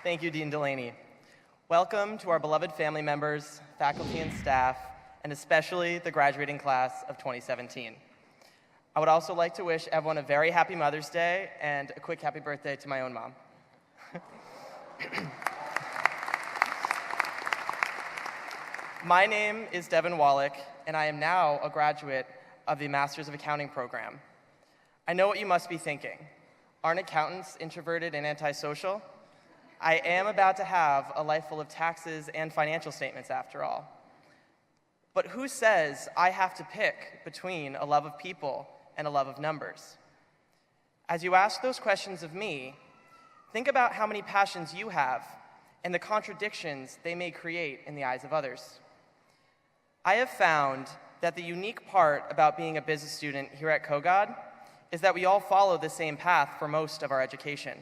Thank you, Dean Delaney. Welcome to our beloved family members, faculty and staff, and especially the graduating class of 2017. I would also like to wish everyone a very happy Mother's Day and a quick happy birthday to my own mom. My name is Devon Wallick, and I am now a graduate of the Masters of Accounting program. I know what you must be thinking. Aren't accountants introverted and antisocial? I am about to have a life full of taxes and financial statements after all. But who says I have to pick between a love of people and a love of numbers? As you ask those questions of me, think about how many passions you have and the contradictions they may create in the eyes of others. I have found that the unique part about being a business student here at Kogod is that we all follow the same path for most of our education.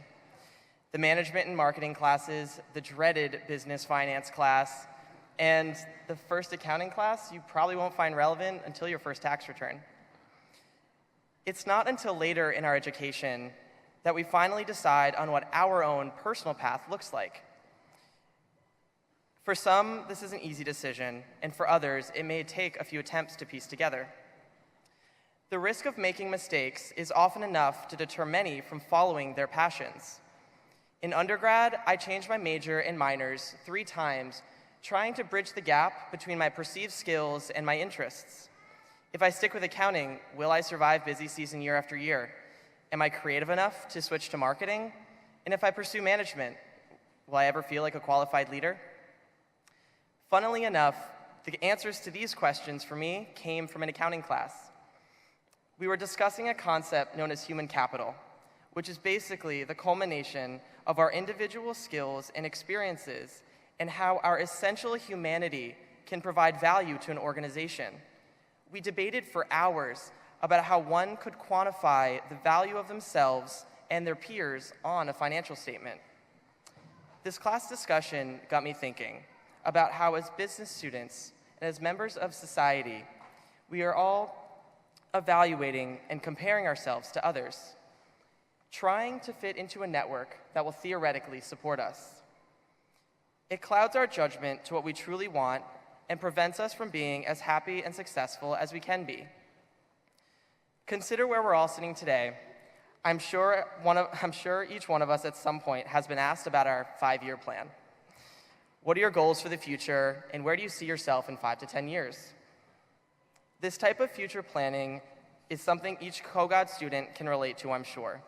The management and marketing classes, the dreaded business finance class, and the first accounting class you probably won't find relevant until your first tax return. It's not until later in our education that we finally decide on what our own personal path looks like. For some, this is an easy decision, and for others, it may take a few attempts to piece together. The risk of making mistakes is often enough to deter many from following their passions. In undergrad, I changed my major and minors 3 times, trying to bridge the gap between my perceived skills and my interests. If I stick with accounting, will I survive busy season year after year? Am I creative enough to switch to marketing? And if I pursue management, will I ever feel like a qualified leader? Funnily enough, the answers to these questions for me came from an accounting class. We were discussing a concept known as human capital, which is basically the culmination of our individual skills and experiences and how our essential humanity can provide value to an organization. We debated for hours about how one could quantify the value of themselves and their peers on a financial statement. This class discussion got me thinking about how, as business students and as members of society, we are all evaluating and comparing ourselves to others, trying to fit into a network that will theoretically support us. It clouds our judgment to what we truly want and prevents us from being as happy and successful as we can be. Consider where we're all sitting today. I'm sure each one of us at some point has been asked about our 5-year plan. What are your goals for the future, and where do you see yourself in 5 to 10 years? This type of future planning is something each Kogod student can relate to, I'm sure.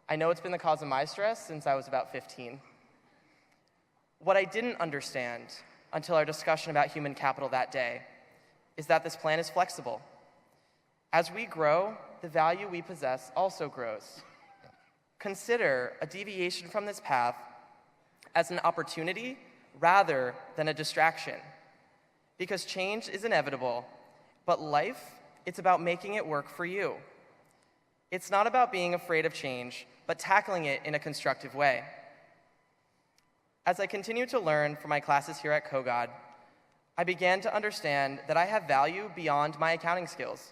I know it's been the cause of my stress since I was about 15. What I didn't understand until our discussion about human capital that day is that this plan is flexible. As we grow, the value we possess also grows. Consider a deviation from this path as an opportunity rather than a distraction. Because change is inevitable, but life, it's about making it work for you. It's not about being afraid of change, but tackling it in a constructive way. As I continue to learn from my classes here at Kogod, I began to understand that I have value beyond my accounting skills.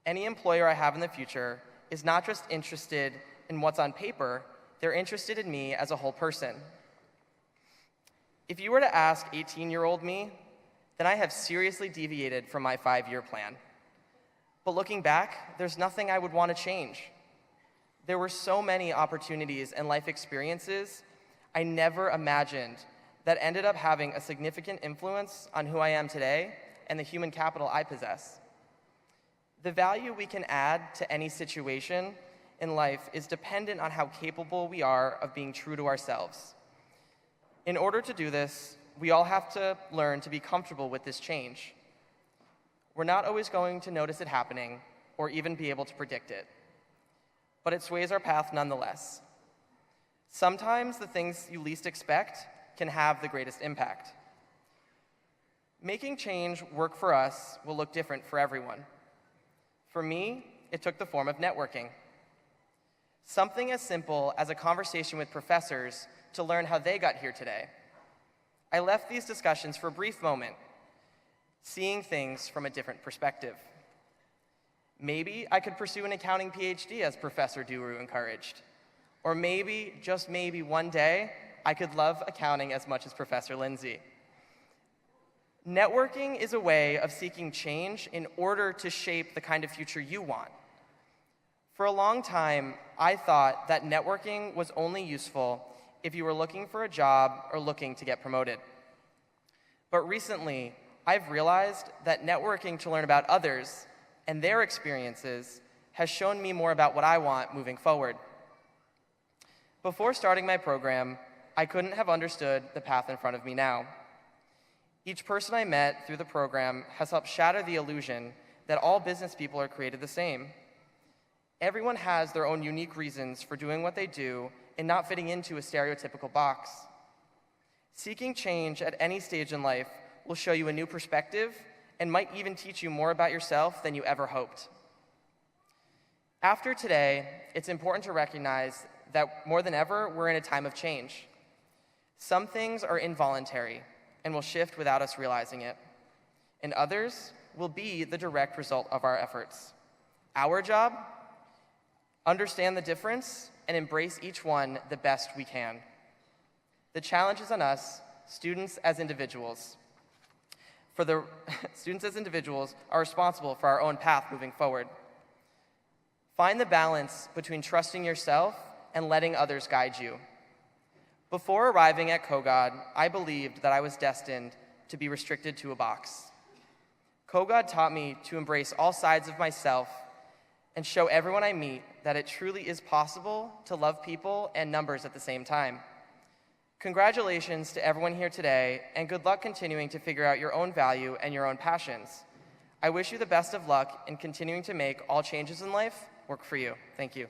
Any employer I have in the future is not just interested in what's on paper, they're interested in me as a whole person. If you were to ask 18-year-old me, then I have seriously deviated from my 5-year plan. But looking back, there's nothing I would want to change. There were so many opportunities and life experiences I never imagined that ended up having a significant influence on who I am today and the human capital I possess. The value we can add to any situation in life is dependent on how capable we are of being true to ourselves. In order to do this, we all have to learn to be comfortable with this change. We're not always going to notice it happening or even be able to predict it, but it sways our path nonetheless. Sometimes the things you least expect can have the greatest impact. Making change work for us will look different for everyone. For me, it took the form of networking. Something as simple as a conversation with professors to learn how they got here today. I left these discussions for a brief moment, seeing things from a different perspective. Maybe I could pursue an accounting PhD as Professor Duru encouraged. Or maybe, just maybe one day, I could love accounting as much as Professor Lindsay. Networking is a way of seeking change in order to shape the kind of future you want. For a long time, I thought that networking was only useful if you were looking for a job or looking to get promoted. But recently, I've realized that networking to learn about others and their experiences has shown me more about what I want moving forward. Before starting my program, I couldn't have understood the path in front of me now. Each person I met through the program has helped shatter the illusion that all business people are created the same. Everyone has their own unique reasons for doing what they do and not fitting into a stereotypical box. Seeking change at any stage in life will show you a new perspective and might even teach you more about yourself than you ever hoped. After today, it's important to recognize that more than ever, we're in a time of change. Some things are involuntary and will shift without us realizing it, and others will be the direct result of our efforts. Our job? Understand the difference and embrace each one the best we can. The challenge is on us, students as individuals. Students as individuals are responsible for our own path moving forward. Find the balance between trusting yourself and letting others guide you. Before arriving at Kogod, I believed that I was destined to be restricted to a box. Kogod taught me to embrace all sides of myself and show everyone I meet that it truly is possible to love people and numbers at the same time. Congratulations to everyone here today, and good luck continuing to figure out your own value and your own passions. I wish you the best of luck in continuing to make all changes in life work for you. Thank you.